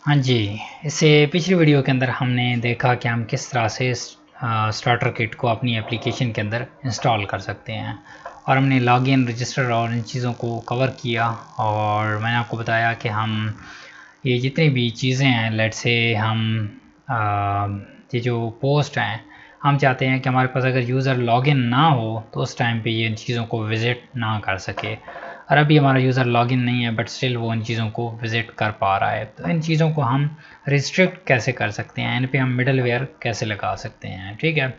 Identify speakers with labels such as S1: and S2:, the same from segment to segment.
S1: हाँ जी, इससे पिछली वीडियो के अंदर हमने देखा कि हम किस तरह से स्टार्टर किट को अपनी एप्लीकेशन के अंदर इंस्टॉल कर सकते हैं, और हमने लॉगिन, रजिस्टर और इन चीज़ों को कवर किया। और मैंने आपको बताया कि हम ये जितनी भी चीज़ें हैं, लेट्स से हम ये जो पोस्ट हैं, हम चाहते हैं कि हमारे पास अगर यूज़र लॉगिन ना हो तो उस टाइम पे ये इन चीज़ों को विज़िट ना कर सके। और अभी हमारा यूज़र लॉगिन नहीं है बट स्टिल वो इन चीज़ों को विज़िट कर पा रहा है, तो इन चीज़ों को हम रिस्ट्रिक्ट कैसे कर सकते हैं, इन पे हम मिडलवेयर कैसे लगा सकते हैं, ठीक है।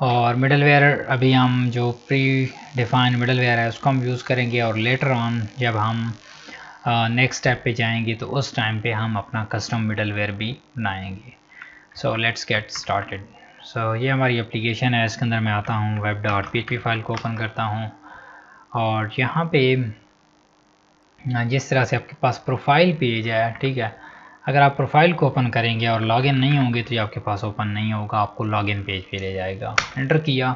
S1: और मिडलवेयर अभी हम जो प्री डिफाइंड मिडलवेयर है उसको हम यूज़ करेंगे, और लेटर ऑन जब हम नेक्स्ट स्टेप पे जाएंगे तो उस टाइम पे हम अपना कस्टम मिडलवेयर भी बनाएंगे। So let's get started. So ये हमारी एप्लीकेशन है, इसके अंदर मैं आता हूँ, web.php फाइल को ओपन करता हूँ, और यहाँ पे जिस तरह से आपके पास प्रोफाइल पेज है, ठीक है, अगर आप प्रोफाइल को ओपन करेंगे और लॉगिन नहीं होंगे तो ये आपके पास ओपन नहीं होगा, आपको लॉगिन पेज पे ले जाएगा। एंटर किया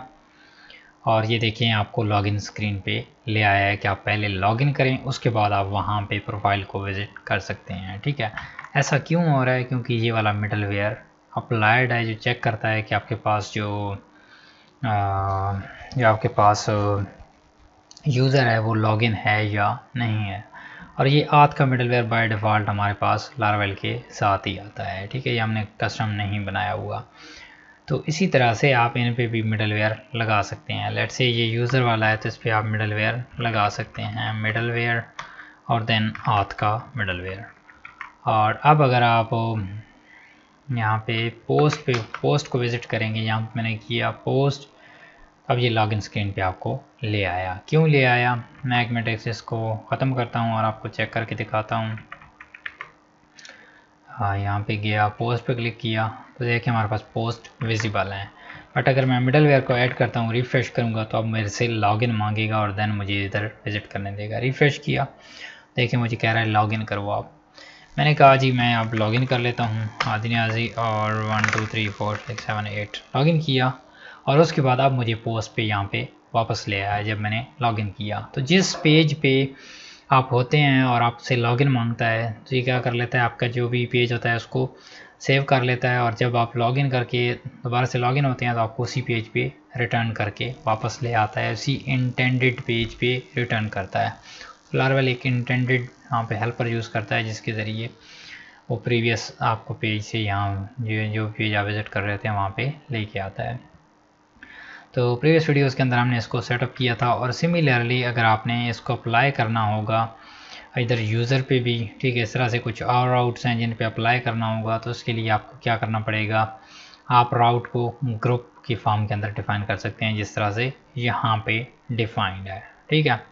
S1: और ये देखें आपको लॉगिन स्क्रीन पे ले आया है कि आप पहले लॉगिन करें, उसके बाद आप वहाँ पे प्रोफाइल को विज़िट कर सकते हैं, ठीक है। ऐसा क्यों हो रहा है? क्योंकि ये वाला मिडलवेयर अप्लाइड है जो चेक करता है कि आपके पास जो आपके पास यूज़र है वो लॉगिन है या नहीं है। और ये आथ का मिडलवेयर बाय डिफ़ॉल्ट हमारे पास लारावेल के साथ ही आता है, ठीक है, ये हमने कस्टम नहीं बनाया हुआ। तो इसी तरह से आप इन पे भी मिडलवेयर लगा सकते हैं। लेट्स से ये यूज़र वाला है तो इस पर आप मिडलवेयर लगा सकते हैं, मिडलवेयर और देन आथ का मिडलवेयर। और अब अगर आप यहाँ पे पोस्ट को विज़िट करेंगे, यहाँ पे मैंने किया पोस्ट, अब ये लॉगिन स्क्रीन पे आपको ले आया। क्यों ले आया? मैं एक मिनट एक्सेस को ख़त्म करता हूँ और आपको चेक करके दिखाता हूँ। हाँ, यहाँ पे गया, पोस्ट पे क्लिक किया तो देखिए हमारे पास पोस्ट विजिबल है। बट अगर मैं मिडलवेयर को ऐड करता हूँ, रिफ़्रेश करूँगा तो अब मेरे से लॉगिन मांगेगा और देन मुझे इधर विज़िट करने देगा। रिफ़्रेश किया, देखिए मुझे कह रहा है लॉगिन करो आप। मैंने कहा जी मैं अब लॉगिन कर लेता हूँ, आदि न्याजी, और 1 2 3 4 6 7 8 लॉगिन किया। और उसके बाद अब मुझे पोस्ट पे यहाँ पे वापस ले आया जब मैंने लॉगिन किया। तो जिस पेज पे आप होते हैं और आपसे लॉगिन मांगता है तो ये क्या कर लेता है, आपका जो भी पेज होता है उसको सेव कर लेता है, और जब आप लॉगिन करके दोबारा से लॉगिन होते हैं तो आपको उसी पेज पे रिटर्न करके वापस ले आता है, उसी इंटेंडेड पेज पे रिटर्न करता है। लारावेल एक इंटेंडेड यहाँ पे हेल्पर यूज़ करता है जिसके ज़रिए वो प्रीवियस आपको पेज से यहाँ जो पेज आप विज़िट कर रहे थे वहाँ पे लेके आता है। तो प्रीवियस वीडियोस के अंदर हमने इसको सेटअप किया था, और सिमिलरली अगर आपने इसको अप्लाई करना होगा इधर यूज़र पे भी, ठीक है, इस तरह से कुछ और राउट्स हैं जिन पे अप्लाई करना होगा, तो उसके लिए आपको क्या करना पड़ेगा, आप राउट को ग्रुप की फॉर्म के अंदर डिफ़ाइन कर सकते हैं जिस तरह से यहाँ पे डिफ़ाइंड है, ठीक है।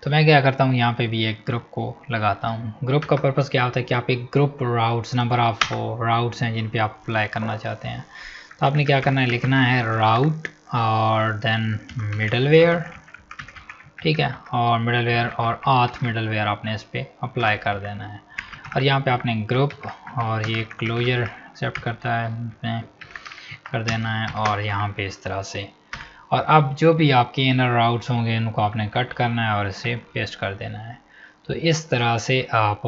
S1: तो मैं क्या करता हूँ, यहाँ पे भी एक ग्रुप को लगाता हूँ। ग्रुप का पर्पज़ क्या होता है कि आप एक group routes, number of routes हैं जिन पे आप अप्लाई करना चाहते हैं, तो आपने क्या करना है, लिखना है राउट और देन मिडलवेयर, ठीक है, और मिडलवेयर और आथ मिडलवेयर आपने इस पर अप्लाई कर देना है। और यहाँ पे आपने ग्रुप और ये क्लोजर एक्सेप्ट करता है कर देना है, और यहाँ पे इस तरह से। और अब जो भी आपके इनर राउट्स होंगे उनको आपने कट करना है और इसे पेस्ट कर देना है। तो इस तरह से आप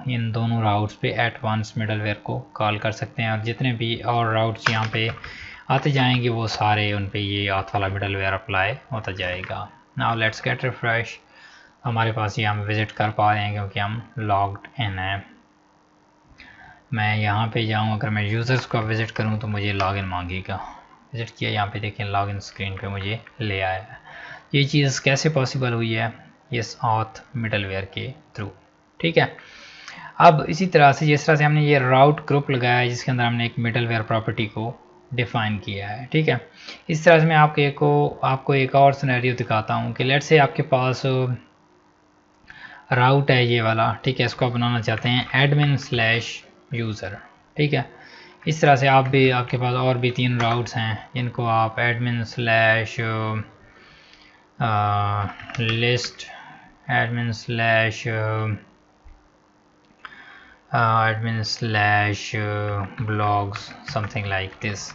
S1: इन दोनों राउट्स पे एट वंस मिडलवेयर को कॉल कर सकते हैं, और जितने भी और राउट्स यहाँ पे आते जाएंगे वो सारे उन पे ये आथ वाला मिडलवेयर अप्लाई होता जाएगा। Now let's get refresh. हमारे पास ये हम विज़िट कर पा रहे हैं क्योंकि हम लॉग्ड इन है। मैं यहाँ पे जाऊँ, अगर मैं यूज़र्स को विज़िट करूँ तो मुझे लॉगिन मांगेगा। विज़िट किया, यहाँ पे देखें लॉगिन स्क्रीन पे मुझे ले आया है। ये चीज़ कैसे पॉसिबल हुई है? इस आथ मिडलवेयर के थ्रू, ठीक है। अब इसी तरह से जिस तरह से हमने ये राउट ग्रुप लगाया है जिसके अंदर हमने एक मिडलवेयर प्रॉपर्टी को डिफ़ाइन किया है, ठीक है, इस तरह से मैं आपको एक और सिनेरियो दिखाता हूँ कि लेट्स से आपके पास राउट है ये वाला, ठीक है, इसको आप बनाना चाहते हैं admin/यूज़र, ठीक है। इस तरह से आप भी, आपके पास और भी 3 राउट्स हैं जिनको आप admin/list, admin/blogs, something like this.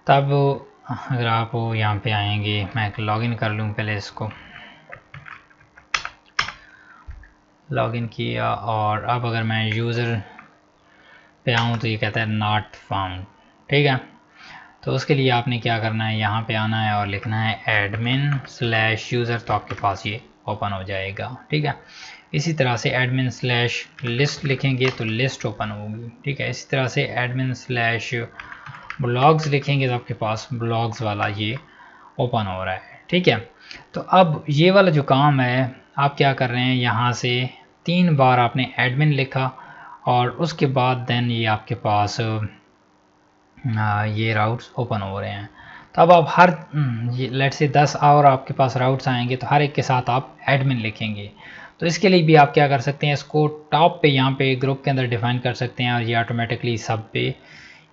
S1: तब अगर आप यहाँ पे आएंगे, मैं लॉगिन कर लूँ पहले इसको, लॉगिन किया और अब अगर मैं यूज़र पे आऊँ तो ये कहता है नॉट फाउंड। ठीक है, तो उसके लिए आपने क्या करना है, यहाँ पे आना है और लिखना है admin/यूज़र, तो आपके पास ये ओपन हो जाएगा। ठीक है, इसी तरह से admin/लिस्ट लिखेंगे तो लिस्ट ओपन होगी। ठीक है, इसी तरह से admin/ब्लॉग्स लिखेंगे तो आपके पास ब्लॉग्स वाला ये ओपन हो रहा है। ठीक है, तो अब ये वाला जो काम है आप क्या कर रहे हैं, यहाँ से 3 बार आपने एडमिन लिखा और उसके बाद देन ये आपके पास ये राउट्स ओपन हो रहे हैं। तो अब आप हर लेट से 10 और आपके पास राउट्स आएंगे तो हर एक के साथ आप एडमिन लिखेंगे। तो इसके लिए भी आप क्या कर सकते हैं, इसको टॉप पे यहाँ पे ग्रुप के अंदर डिफाइन कर सकते हैं और ये ऑटोमेटिकली सब पे,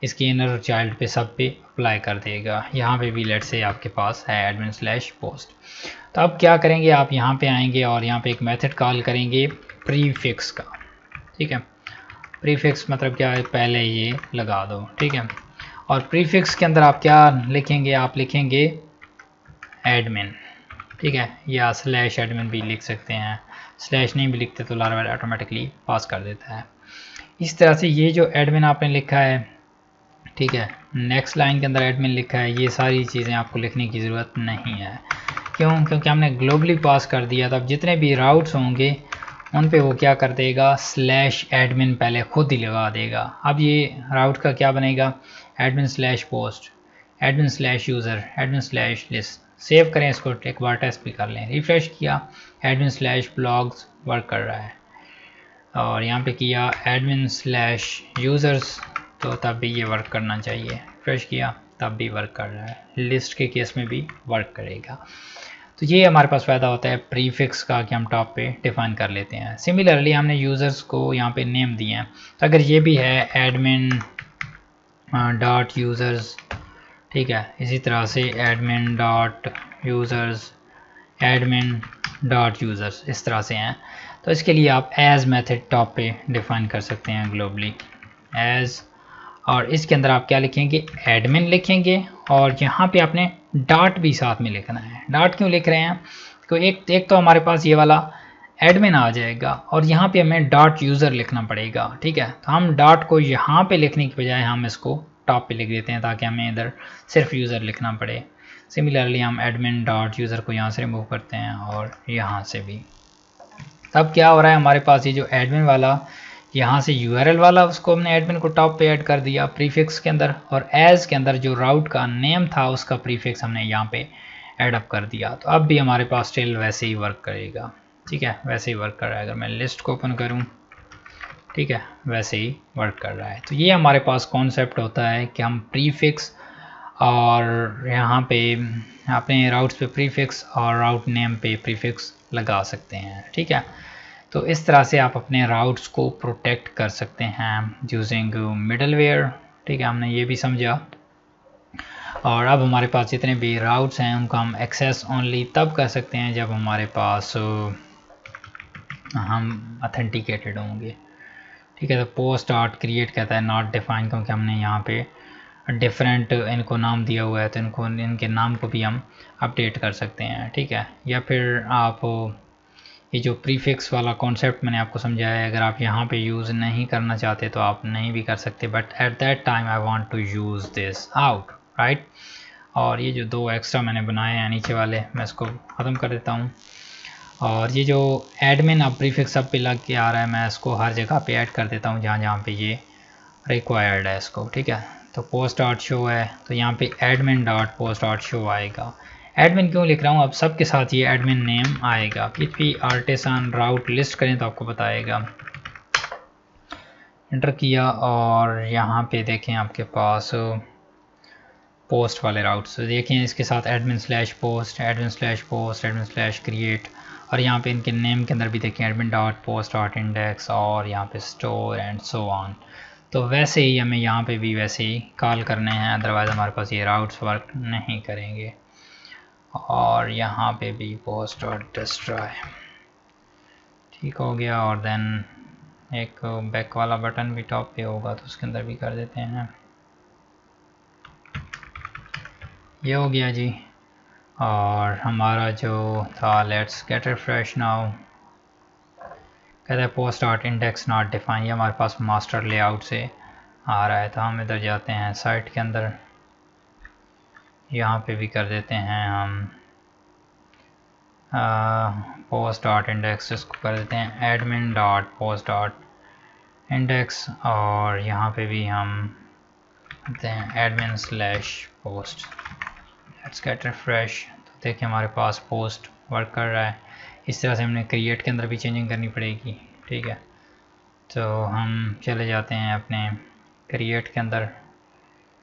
S1: इसकी इनर चाइल्ड पे सब पे अप्लाई कर देगा। यहाँ पे भी लेट से आपके पास है admin/post। तो अब क्या करेंगे, आप यहाँ पे आएंगे और यहाँ पे एक मेथड कॉल करेंगे प्रीफिक्स का। ठीक है, प्रीफिक्स मतलब क्या है, पहले ये लगा दो। ठीक है, और प्रीफिक्स के अंदर आप क्या लिखेंगे, आप लिखेंगे एडमिन। ठीक है, या /admin भी लिख सकते हैं, स्लैश नहीं भी लिखते तो लार्वा ऑटोमेटिकली पास कर देता है। इस तरह से ये जो एडमिन आपने लिखा है, ठीक है, नेक्स्ट लाइन के अंदर एडमिन लिखा है, ये सारी चीज़ें आपको लिखने की ज़रूरत नहीं है। क्यों, क्योंकि हमने ग्लोबली पास कर दिया। तो अब जितने भी राउट्स होंगे उन पे वो क्या कर देगा, /admin पहले खुद ही लगा देगा। अब ये राउट का क्या बनेगा, admin/post, admin/यूज़र, admin/list। सेव करें इसको, एक बार टेस्ट भी कर लें। रिफ्रेश किया, admin/blogs वर्क कर रहा है और यहाँ पे किया admin/users, तो तब भी ये वर्क करना चाहिए। रिफ्रेश किया तब भी वर्क कर रहा है, लिस्ट के केस में भी वर्क करेगा। तो ये हमारे पास फ़ायदा होता है प्रीफिक्स का कि हम टॉप पे डिफाइन कर लेते हैं। सिमिलरली हमने यूज़र्स को यहाँ पे नेम दिए हैं, तो अगर ये भी है admin.users, ठीक है, इसी तरह से admin.users, admin.users, इस तरह से हैं। तो इसके लिए आप एज मेथड टॉप पे डिफाइन कर सकते हैं ग्लोबली एज, और इसके अंदर आप क्या लिखेंगे, एडमिन लिखेंगे और यहाँ पे आपने डॉट भी साथ में लिखना है। डॉट क्यों लिख रहे हैं, तो एक तो हमारे पास ये वाला एडमिन आ जाएगा और यहाँ पे हमें डॉट यूज़र लिखना पड़ेगा। ठीक है, तो हम डॉट को यहाँ पे लिखने की बजाय हम इसको टॉप पे लिख देते हैं ताकि हमें इधर सिर्फ यूज़र लिखना पड़े। सिमिलरली हम admin.यूज़र को यहाँ से रिमूव करते हैं और यहाँ से भी। तब क्या हो रहा है, हमारे पास ये जो एडमिन वाला यहाँ से URL वाला, उसको हमने एडमिन को टॉप पे ऐड कर दिया प्रीफिक्स के अंदर, और एज के अंदर जो राउट का नेम था उसका प्रीफिक्स हमने यहाँ पे ऐड अप कर दिया। तो अब भी हमारे पास स्टिल वैसे ही वर्क करेगा। ठीक है, वैसे ही वर्क कर रहा है। अगर मैं लिस्ट को ओपन करूँ, ठीक है, वैसे ही वर्क कर रहा है। तो ये हमारे पास कॉन्सेप्ट होता है कि हम प्रीफिक्स और यहाँ पे अपने राउट्स पे प्रीफिक्स और राउट नेम पे प्रीफिक्स लगा सकते हैं। ठीक है, तो इस तरह से आप अपने राउट्स को प्रोटेक्ट कर सकते हैं यूजिंग मिडलवेयर। ठीक है, हमने ये भी समझा। और अब हमारे पास जितने भी राउट्स हैं उनको हम एक्सेस ओनली तब कर सकते हैं जब हमारे पास हम अथेंटिकेटेड होंगे। ठीक है, तो पोस्ट डॉट क्रिएट कहता है नॉट डिफाइन, क्योंकि हमने यहाँ पे डिफरेंट इनको नाम दिया हुआ है, तो इनके नाम को भी हम अपडेट कर सकते हैं। ठीक है, या फिर आप ये जो प्रीफिक्स वाला कॉन्सेप्ट मैंने आपको समझाया है, अगर आप यहाँ पे यूज़ नहीं करना चाहते तो आप नहीं भी कर सकते, but at that time I want to use this out, right. और ये जो 2 एक्स्ट्रा मैंने बनाए हैं नीचे वाले, मैं इसको ख़त्म कर देता हूँ। और ये जो एडमिन अब प्रीफिक्स सब पे लग के आ रहा है, मैं इसको हर जगह पे ऐड कर देता हूँ जहाँ जहाँ पे ये रिक्वायर्ड है इसको। ठीक है, तो पोस्ट डॉट शो है तो यहाँ पे admin.post.show आएगा। एडमिन क्यों लिख रहा हूँ, अब सबके साथ ये एडमिन नेम आएगा। PHP आर्टिसन राउट लिस्ट करें तो आपको बताएगा। इंटर किया और यहाँ पे देखें आपके पास पोस्ट वाले राउट्स देखें, इसके साथ admin/post, admin/post, admin/create, और यहाँ पे इनके नेम के अंदर भी देखें admin.post.index और यहाँ पे स्टोर एंड सो ऑन। तो वैसे ही हमें यहाँ पे भी वैसे ही कॉल करने हैं, अदरवाइज़ हमारे पास ये राउट्स वर्क नहीं करेंगे। और यहाँ पे भी पोस्ट और डिस्ट्रॉय ठीक हो गया, और देन एक बैक वाला बटन भी टॉप पे होगा तो उसके अंदर भी कर देते हैं। ये हो गया जी, और हमारा जो था लेट्स गेट रिफ्रेश नाउ, कहता है post dot index not define, ये हमारे पास मास्टर लेआउट से आ रहा है। तो हम इधर जाते हैं साइट के अंदर, यहाँ पे भी कर देते हैं हम पोस्ट डॉट इंडेक्स, इसको कर देते हैं admin dot post dot index, और यहाँ पे भी हम करते हैं admin slash post. Let's get refresh. तो देखिए हमारे पास पोस्ट वर्क कर रहा है। इस तरह से हमने क्रिएट के अंदर भी चेंजिंग करनी पड़ेगी, ठीक है। तो हम चले जाते हैं अपने क्रिएट के अंदर,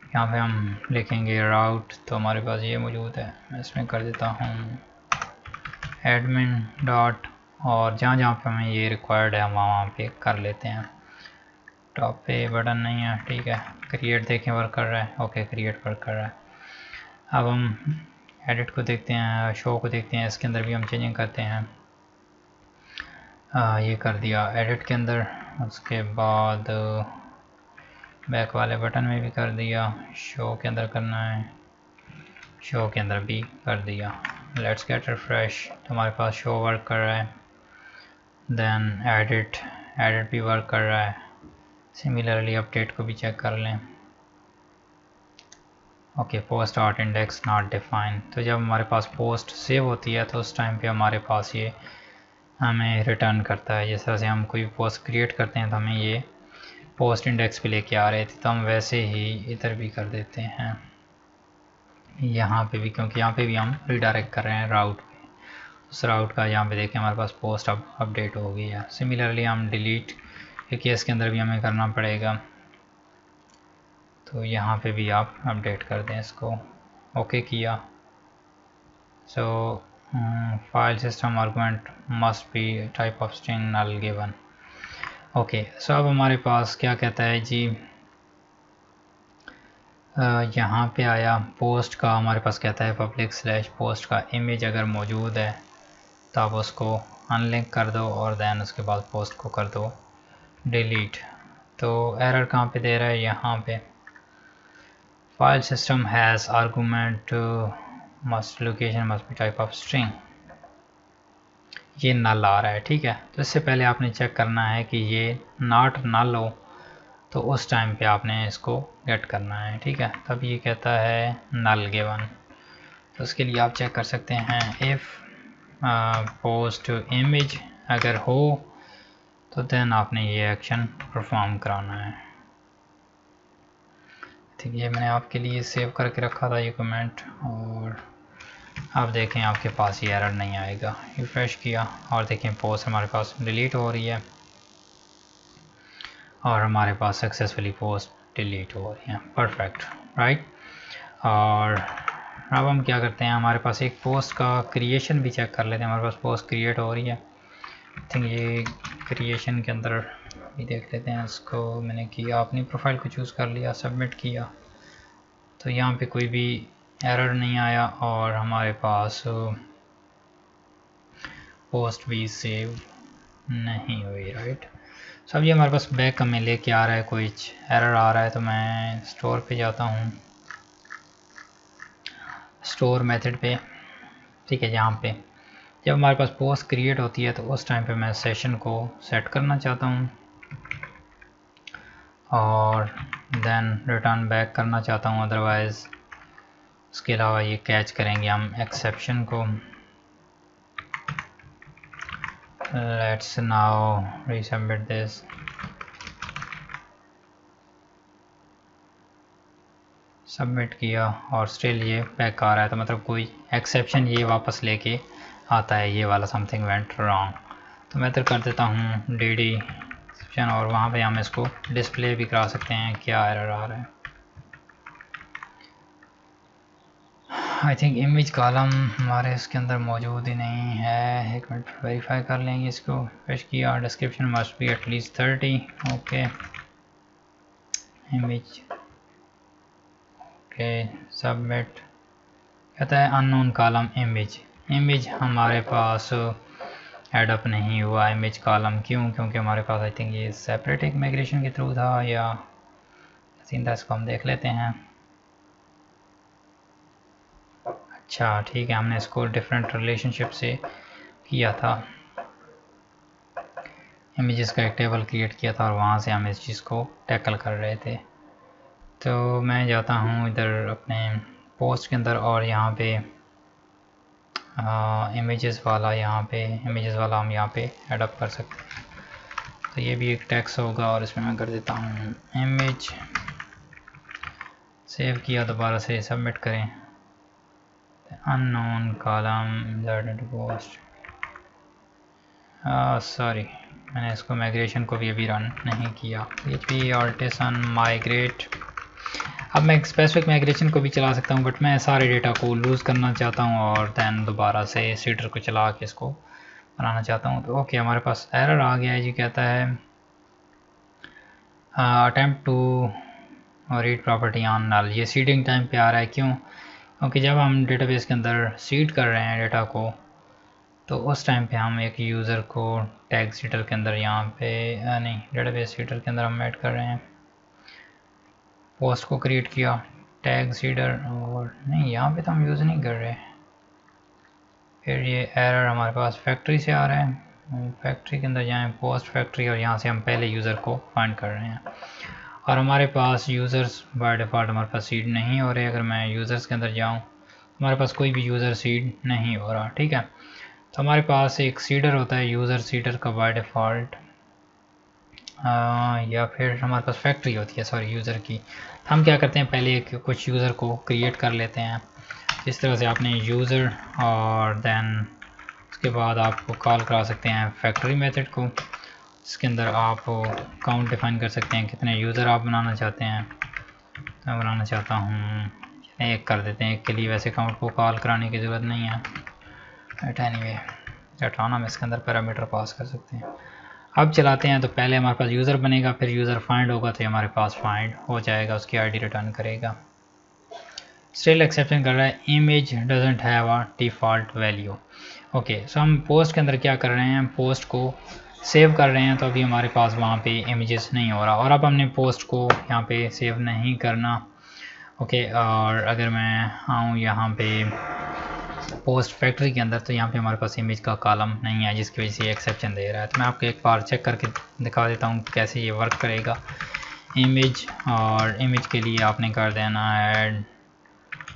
S1: यहाँ पे हम लिखेंगे राउट, तो हमारे पास ये मौजूद है। मैं इसमें कर देता हूँ एडमिन डॉट, और जहाँ जहाँ पे हमें ये रिक्वायर्ड है हम वहाँ पे कर लेते हैं। टॉप पे बटन नहीं है, ठीक है। क्रिएट देखें वर्क कर रहा है, ओके क्रिएट वर्क कर रहा है। अब हम एडिट को देखते हैं, शो को देखते हैं, इसके अंदर भी हम चेंजिंग करते हैं। ये कर दिया एडिट के अंदर, उसके बाद बैक वाले बटन में भी कर दिया, शो के अंदर करना है, शो के अंदर भी कर दिया। Let's get refresh. तो हमारे पास शो वर्क कर रहा है, देन एडिट भी वर्क कर रहा है। सिमिलरली अपडेट को भी चेक कर लें। Okay post dot index not define. तो जब हमारे पास पोस्ट सेव होती है तो उस टाइम पे हमारे पास ये हमें रिटर्न करता है। जिस तरह से हम कोई पोस्ट क्रिएट करते हैं तो हमें ये पोस्ट इंडेक्स पे लेके आ रहे थे, तो हम वैसे ही इधर भी कर देते हैं यहाँ पे भी, क्योंकि यहाँ पे भी हम रिडायरेक्ट कर रहे हैं राउट पे। उस राउट का यहाँ पे देखें हमारे पास पोस्ट अब अपडेट हो गई है। सिमिलरली हम डिलीट के केस के अंदर भी हमें करना पड़ेगा, तो यहाँ पे भी आप अपडेट कर दें इसको। ओके किया। So file system argument must be type of string null given. Okay so अब हमारे पास क्या कहता है जी, यहाँ पे आया पोस्ट का, हमारे पास कहता है पब्लिक स्लैश पोस्ट का इमेज अगर मौजूद है तो आप उसको अनलिंक कर दो और देन उसके बाद पोस्ट को कर दो डिलीट। तो एरर कहाँ पे दे रहा है, यहाँ पे file system has argument must location must be type of string, ये नल आ रहा है, ठीक है। तो इससे पहले आपने चेक करना है कि ये नॉट नल हो, तो उस टाइम पे आपने इसको गेट करना है, ठीक है। तब ये कहता है नल गिवन। तो उसके लिए आप चेक कर सकते हैं इफ़ पोस्ट इमेज अगर हो तो देन आपने ये एक्शन परफॉर्म कराना है। ठीक है, मैंने आपके लिए सेव करके रखा था ये कमेंट, और आप देखें आपके पास ये एरर नहीं आएगा। रिफ्रेश किया और देखें पोस्ट हमारे पास डिलीट हो रही है और हमारे पास सक्सेसफुली पोस्ट डिलीट हो रही है। Perfect, right. और अब हम क्या करते हैं, हमारे पास एक पोस्ट का क्रिएशन भी चेक कर लेते हैं। हमारे पास पोस्ट क्रिएट हो रही है, आई थिंक ये क्रिएशन के अंदर भी देख लेते हैं इसको। मैंने किया, अपनी प्रोफाइल को चूज़ कर लिया, सबमिट किया, तो यहाँ पे कोई भी एरर नहीं आया और हमारे पास पोस्ट भी सेव नहीं हुई, राइट। सब ये हमारे पास बैक हमें लेके आ रहा है, कोई एरर आ रहा है तो मैं स्टोर पे जाता हूँ, स्टोर मेथड पे, ठीक है। यहाँ पे जब हमारे पास पोस्ट क्रिएट होती है तो उस टाइम पे मैं सेशन को सेट करना चाहता हूँ और देन रिटर्न बैक करना चाहता हूँ, अदरवाइज़ उसके अलावा ये कैच करेंगे हम एक्सेप्शन को। Let's now resubmit this. Submit किया और स्टिल ये बैक आ रहा है, तो मतलब कोई एक्सेप्शन ये वापस लेके आता है, ये वाला समथिंग वेंट रॉन्ग। तो मैं इधर कर देता हूँ डी एक्सेप्शन, और वहाँ पे हम इसको डिस्प्ले भी करा सकते हैं क्या एरर आ रहा है। आई थिंक इमेज कॉलम हमारे इसके अंदर मौजूद ही नहीं है, एक मिनट वेरीफाई कर लेंगे इसको। पेश किया, description must be at least 30, okay. Image, okay, submit. कहता है अननोन कॉलम इमेज, इमेज हमारे पास एडअप नहीं हुआ इमेज कॉलम, क्यों? क्योंकि हमारे पास आई थिंक ये सेपरेट एक माइग्रेशन के थ्रू था, या सीधा इसको हम देख लेते हैं। अच्छा ठीक है, हमने इसको डिफरेंट रिलेशनशिप से किया था। इमेजेस का एक टेबल क्रिएट किया था और वहाँ से हम इस चीज़ को टैकल कर रहे थे। तो मैं जाता हूँ इधर अपने पोस्ट के अंदर और यहाँ पे इमेजेस वाला हम यहाँ पे एडअप कर सकते हैं। तो ये भी एक टेक्स्ट होगा और इसमें मैं कर देता हूँ इमेज, सेव किया, दोबारा से सबमिट करें। अननोन कॉलम पोस्ट, सॉरी मैंने इसको माइग्रेशन को भी अभी रन नहीं किया। PHP आर्टिसन माइग्रेट, अब मैं स्पेसिफिक माइग्रेशन को भी चला सकता हूँ बट मैं सारे डेटा को लूज़ करना चाहता हूँ और दैन दोबारा से सीडर को चला के इसको बनाना चाहता हूँ। तो ओके, हमारे पास एरर आ गया है जी, कहता है attempt to read property on null. ये सीडिंग टाइम पे आ रहा है, क्यों? क्योंकि जब हम डेटाबेस के अंदर सीड कर रहे हैं डेटा को तो उस टाइम पे हम एक यूज़र को टैग सीडर के अंदर यहाँ पे नहीं, डेटाबेस सीडर के अंदर हम ऐड कर रहे हैं। पोस्ट को क्रिएट किया, टैग सीडर, और नहीं यहाँ पे तो हम यूज़ नहीं कर रहे। फिर ये एरर हमारे पास फैक्ट्री से आ रहा है। फैक्ट्री के अंदर जाएं, पोस्ट फैक्ट्री, और यहाँ से हम पहले यूज़र को फाइंड कर रहे हैं और हमारे पास यूज़र्स बाय डिफ़ॉल्ट हमारे पास सीड नहीं हो रहे। अगर मैं यूज़र्स के अंदर जाऊँ हमारे पास कोई भी यूज़र सीड नहीं हो रहा, ठीक है। तो हमारे पास एक सीडर होता है यूज़र सीडर का बाय डिफ़ॉल्ट, या फिर हमारे पास फैक्ट्री होती है सॉरी यूज़र की। हम क्या करते हैं, पहले कुछ यूज़र को क्रिएट कर लेते हैं। इस तरह से आपने यूज़र और देन उसके बाद आप कॉल करा सकते हैं फैक्ट्री मेथड को। इसके अंदर आप काउंट डिफाइन कर सकते हैं कितने यूज़र आप बनाना चाहते हैं। तो मैं बनाना चाहता हूँ एक कर देते हैं, एक के लिए वैसे काउंट को कॉल कराने की ज़रूरत नहीं है। बट एनीवे हटाना, हम इसके अंदर पैरामीटर पास कर सकते हैं। अब चलाते हैं तो पहले हमारे पास यूज़र बनेगा, फिर यूज़र फाइंड होगा तो हमारे पास फाइंड हो जाएगा, उसकी आईडी रिटर्न करेगा। स्टिल एक्सेप्शन कर रहा है, image doesn't have a default value. Okay, so हम पोस्ट के अंदर क्या कर रहे हैं, पोस्ट को सेव कर रहे हैं तो अभी हमारे पास वहाँ पे इमेजेस नहीं हो रहा, और अब हमने पोस्ट को यहाँ पे सेव नहीं करना। ओके, और अगर मैं आऊँ यहाँ पे पोस्ट फैक्ट्री के अंदर तो यहाँ पे हमारे पास इमेज का कॉलम नहीं है, जिसकी वजह से एक्सेप्शन दे रहा है। तो मैं आपको एक बार चेक करके दिखा देता हूँ कैसे ये वर्क करेगा। इमेज, और इमेज के लिए आपने कर देना है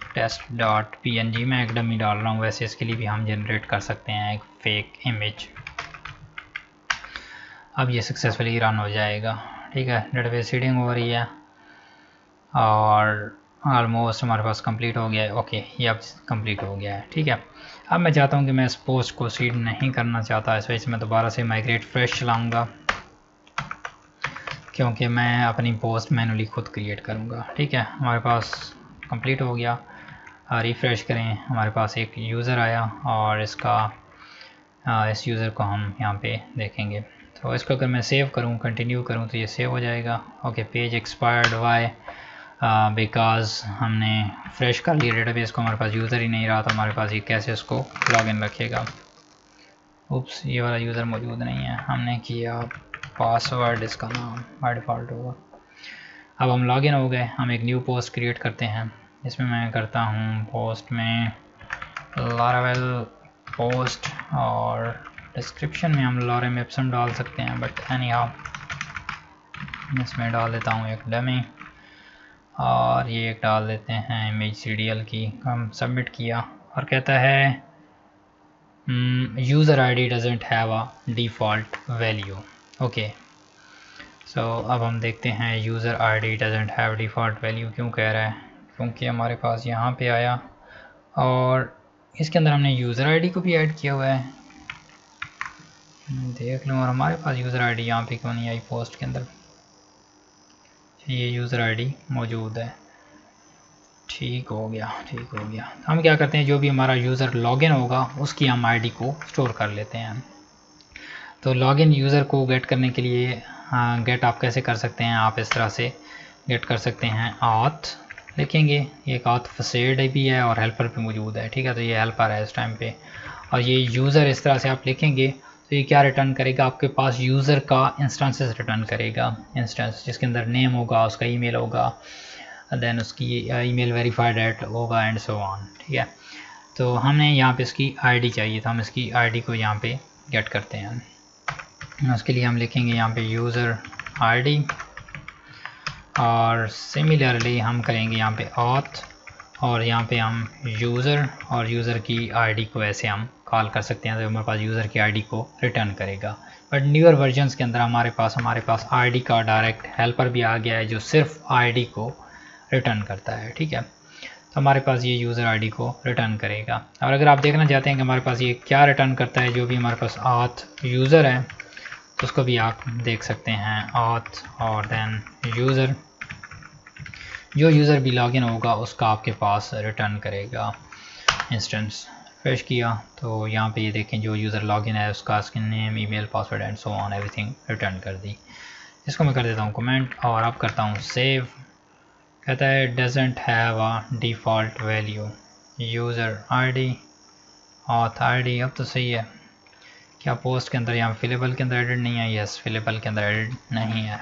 S1: test.png। मैं एक डमी डाल रहा हूँ, वैसे इसके लिए भी हम जनरेट कर सकते हैं एक फेक इमेज। अब ये सक्सेसफुली रन हो जाएगा, ठीक है। डेटाबेस सीडिंग हो रही है और ऑलमोस्ट हमारे पास कंप्लीट हो गया है। ओके, ये अब कंप्लीट हो गया है, ठीक है। अब मैं चाहता हूँ कि मैं इस पोस्ट को सीड नहीं करना चाहता, इस वजह से मैं दोबारा से माइग्रेट फ्रेश चलाऊँगा, क्योंकि मैं अपनी पोस्ट मैनुअली खुद क्रिएट करूँगा, ठीक है। हमारे पास कंप्लीट हो गया, रिफ़्रेश करें, हमारे पास एक यूज़र आया और इस यूज़र को हम यहाँ पे देखेंगे। तो इसको अगर मैं सेव करूँ, कंटिन्यू करूँ तो ये सेव हो जाएगा। Okay, page expired, why because हमने फ्रेश कर लिया डेटाबेस को, हमारे पास यूज़र ही नहीं रहा, तो हमारे पास ये कैसे उसको लॉगिन रखेगा। उप्स, ये वाला यूज़र मौजूद नहीं है, हमने किया पासवर्ड, इसका नाम बाय डिफ़ॉल्ट होगा। अब हम लॉगिन हो गए, हम एक न्यू पोस्ट क्रिएट करते हैं। इसमें मैं करता हूँ पोस्ट में लारावेल पोस्ट, और डिस्क्रिप्शन में हम लॉरेम एप्सन डाल सकते हैं, बट एनी हाउ इसमें डाल देता हूँ एक डमी, और ये एक डाल देते हैं इमेज CDL की। हम सबमिट किया और कहता है user ID doesn't have a default value. Okay, so अब हम देखते हैं user ID doesn't have default value क्यों कह रहा है, क्योंकि हमारे पास यहाँ पे आया और इसके अंदर हमने यूज़र ID को भी ऐड किया हुआ है। देख लूँ, और हमारे पास यूज़र ID यहाँ पे क्यों नहीं आई पोस्ट के अंदर। ये यूज़र ID मौजूद है, ठीक हो गया, ठीक हो गया। हम क्या करते हैं, जो भी हमारा यूज़र लॉगिन होगा उसकी हम ID को स्टोर कर लेते हैं। तो लॉगिन यूज़र को गेट करने के लिए गेट आप कैसे कर सकते हैं, आप इस तरह से गेट कर सकते हैं, auth लिखेंगे, एक auth फसेड भी है और हेल्पर पे मौजूद है, ठीक है। तो ये हेल्पर है इस टाइम पे, और ये यूज़र इस तरह से आप लिखेंगे तो ये क्या रिटर्न करेगा, आपके पास यूज़र का इंस्टेंसेस रिटर्न करेगा, इंस्टेंस जिसके अंदर नेम होगा, उसका ईमेल होगा, देन उसकी ईमेल वेरीफाइड एट होगा एंड सो ऑन, ठीक है। तो हमने यहाँ पे इसकी ID चाहिए, तो हम इसकी ID को यहाँ पे गेट करते हैं। उसके लिए हम लिखेंगे यहाँ पे यूज़र आईडी और सिमिलरली हम करेंगे यहाँ पे ऑथ और यहाँ पे हम यूज़र और यूज़र की आईडी को ऐसे हम कॉल कर सकते हैं तो हमारे पास यूज़र की आईडी को रिटर्न करेगा। बट न्यूअर वर्जन्स के अंदर हमारे पास आईडी का डायरेक्ट हेल्पर भी आ गया है जो सिर्फ आईडी को रिटर्न करता है। ठीक है, तो हमारे पास ये यूज़र आईडी को रिटर्न करेगा। और अगर आप देखना चाहते हैं कि हमारे पास ये क्या रिटर्न करता है, जो भी हमारे पास ऑथ यूज़र है तो उसको भी आप देख सकते हैं, ऑथ और देन यूज़र, जो यूज़र भी लॉगिन होगा उसका आपके पास रिटर्न करेगा इंस्टेंस। फ्रेश किया तो यहाँ पे ये देखें जो यूज़र लॉगिन है उसका उसकी name, email, password and so on everything return कर दी। इसको मैं कर देता हूँ कमेंट और अब करता हूँ सेव। कहता है doesn't have a default value, user ID, auth ID. अब तो सही है। क्या पोस्ट के अंदर यहाँ फिलेबल के अंदर एडिट नहीं है? यस, फिलेबल के अंदर एडिट नहीं है।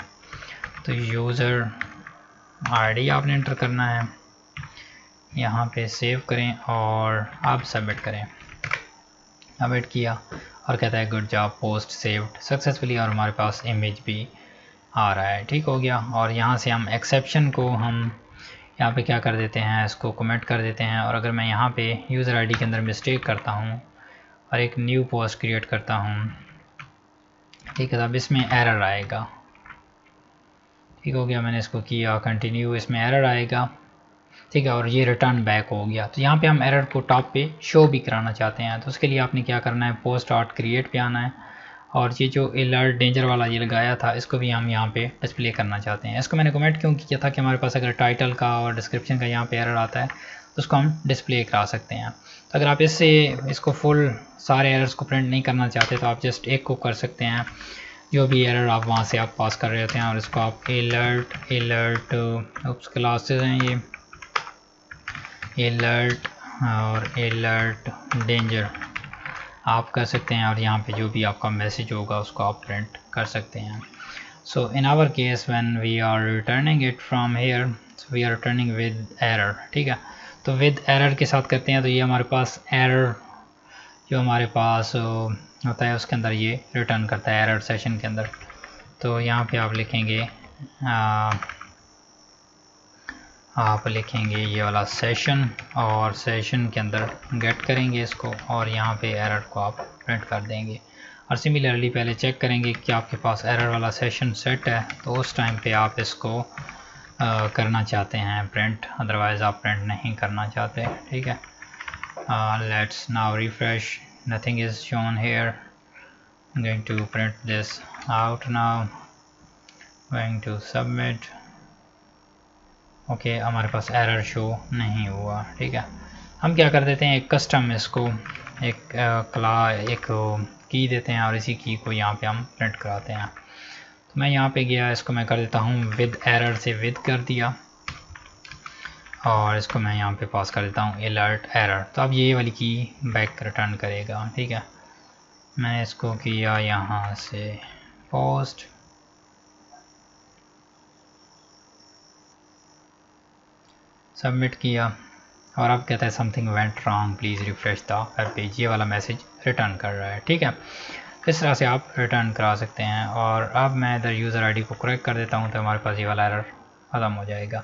S1: तो यूज़र आईडी आपने एंटर करना है, यहाँ पे सेव करें और आप सबमिट करें। सबमिट किया और कहता है good job, post saved successfully और हमारे पास इमेज भी आ रहा है। ठीक हो गया। और यहाँ से हम एक्सेप्शन को हम यहाँ पे क्या कर देते हैं, इसको कमेंट कर देते हैं। और अगर मैं यहाँ पे यूज़र आईडी के अंदर मिस्टेक करता हूँ और एक न्यू पोस्ट क्रिएट करता हूँ, ठीक है, तब इसमें एरर आएगा। ठीक हो गया, मैंने इसको किया कंटिन्यू, इसमें एरर आएगा। ठीक है, और ये रिटर्न बैक हो गया। तो यहाँ पे हम एरर को टॉप पे शो भी कराना चाहते हैं, तो उसके लिए आपने क्या करना है, पोस्ट डॉट क्रिएट पे आना है और ये जो अलर्ट डेंजर वाला ये लगाया था इसको भी हम यहाँ पे डिस्प्ले करना चाहते हैं। इसको मैंने कमेंट क्यों किया था कि हमारे पास अगर टाइटल का और डिस्क्रिप्शन का यहाँ पे एरर आता है तो उसको हम डिस्प्ले करा सकते हैं। तो अगर आप इसको फुल सारे एरर्स को प्रिंट नहीं करना चाहते तो आप जस्ट एक को कर सकते हैं, जो भी एरर आप वहाँ से आप पास कर रहे होते हैं, और इसको आप अलर्ट उप्स क्लासेस हैं ये अलर्ट और अलर्ट डेंजर आप कर सकते हैं और यहाँ पे जो भी आपका मैसेज होगा उसको आप प्रिंट कर सकते हैं। So in our case when we are returning it from here we are returning with error. ठीक है, तो विद एरर के साथ करते हैं तो ये हमारे पास एरर जो हमारे पास होता है उसके अंदर ये रिटर्न करता है एरर सेशन के अंदर। तो यहाँ पे आप लिखेंगे आप लिखेंगे ये वाला सेशन और सेशन के अंदर गेट करेंगे इसको और यहाँ पे एरर को आप प्रिंट कर देंगे। और सिमिलरली पहले चेक करेंगे कि आपके पास एरर वाला सेशन सेट है, तो उस टाइम पे आप इसको करना चाहते हैं प्रिंट, अदरवाइज़ आप प्रिंट नहीं करना चाहते। ठीक है, let's now refresh, nothing is shown here, going to print this out now, going to submit. Okay, हमारे पास एरर शो नहीं हुआ। ठीक है, हम क्या कर देते हैं, एक कस्टम इसको एक की देते हैं और इसी की को यहाँ पे हम प्रिंट कराते हैं। तो मैं यहाँ पे गया, इसको मैं कर देता हूँ विद एरर से विद कर दिया और इसको मैं यहाँ पे पास कर देता हूँ अलर्ट एरर। तो अब ये वाली की बैक रिटर्न करेगा। ठीक है, मैंने इसको किया यहाँ से पोस्ट, सबमिट किया और अब कहता है something went wrong please refresh the web page, ये वाला मैसेज रिटर्न कर रहा है। ठीक है, इस तरह से आप रिटर्न करा सकते हैं। और अब मैं इधर यूज़र आईडी को करेक्ट कर देता हूँ तो हमारे पास ये वाला एरर ख़त्म हो जाएगा।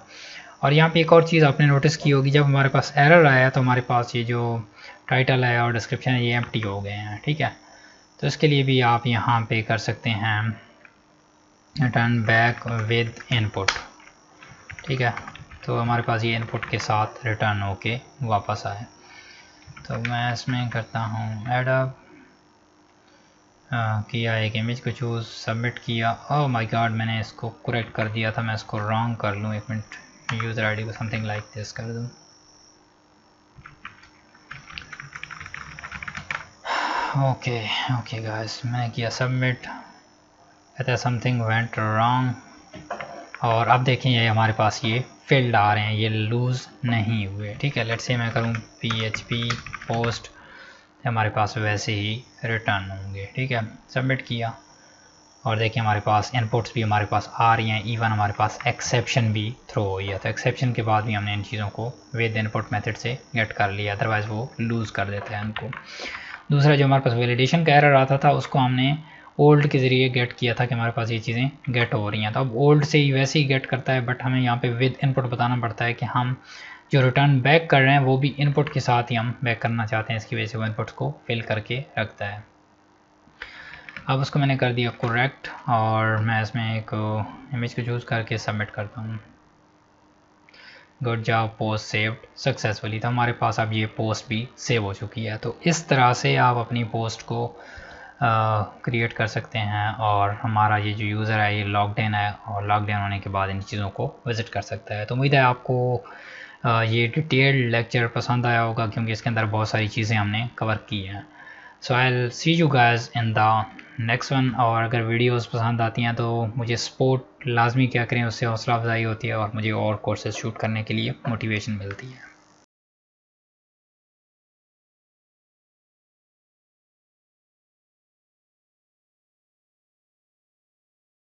S1: और यहाँ पे एक और चीज़ आपने नोटिस की होगी, जब हमारे पास एरर आया तो हमारे पास ये जो टाइटल है और डिस्क्रिप्शन है ये एम्प्टी हो गए हैं। ठीक है, तो इसके लिए भी आप यहाँ पे कर सकते हैं रिटर्न बैक विद इनपुट। ठीक है, तो हमारे पास ये इनपुट के साथ रिटर्न होके वापस आए। तो मैं इसमें करता हूँ एडअप, किया एक इमेज को चूज़, सबमिट किया। ओह माय गॉड, मैंने इसको करेक्ट कर दिया था, मैं इसको रॉन्ग कर लूँ, एक मिनट, यूज़र आईडी को समथिंग लाइक दिस कर दूँ। ओके गाइस, मैंने किया सबमिट, कहता है समथिंग वेंट रॉन्ग और अब देखें ये हमारे पास ये फील्ड आ रहे हैं, ये लूज़ नहीं हुए। ठीक है, लेट्स से मैं करूँ PHP पोस्ट, हमारे पास वैसे ही रिटर्न होंगे। ठीक है, सबमिट किया और देखिए हमारे पास इनपुट्स भी हमारे पास आ रही हैं, इवन हमारे पास एक्सेप्शन भी थ्रो हुई है। तो एक्सेप्शन के बाद भी हमने इन चीज़ों को विद इनपुट मेथड से गेट कर लिया, अदरवाइज़ वो लूज़ कर देता है इनको। दूसरा जो हमारे पास वैलिडेशन का एरर आता था उसको हमने ओल्ड के ज़रिए गेट किया था कि हमारे पास ये चीज़ें गेट हो रही हैं। तो अब ओल्ड से ही वैसे ही गेट करता है, बट हमें यहाँ पे विद इनपुट बताना पड़ता है कि हम जो रिटर्न बैक कर रहे हैं वो भी इनपुट के साथ ही हम बैक करना चाहते हैं, इसकी वजह से वो इनपुट को फिल करके रखता है। अब उसको मैंने कर दिया करेक्ट और मैं इसमें एक इमेज को चूज़ करके सबमिट करता हूँ। Good job, post saved successfully. तो हमारे पास अब ये पोस्ट भी सेव हो चुकी है। तो इस तरह से आप अपनी पोस्ट को क्रिएट कर सकते हैं और हमारा ये जो यूज़र है ये लॉग्ड इन है और लॉग्ड इन होने के बाद इन चीज़ों को विज़िट कर सकता है। तो उम्मीद है आपको ये डिटेल्ड लेक्चर पसंद आया होगा, क्योंकि इसके अंदर बहुत सारी चीज़ें हमने कवर की हैं। So I will see you guys in the next one. और अगर वीडियोस पसंद आती हैं तो मुझे सपोर्ट लाजमी क्या करें, उससे हौसला अफजाई होती है और मुझे और कोर्सेज शूट करने के लिए मोटिवेशन मिलती है।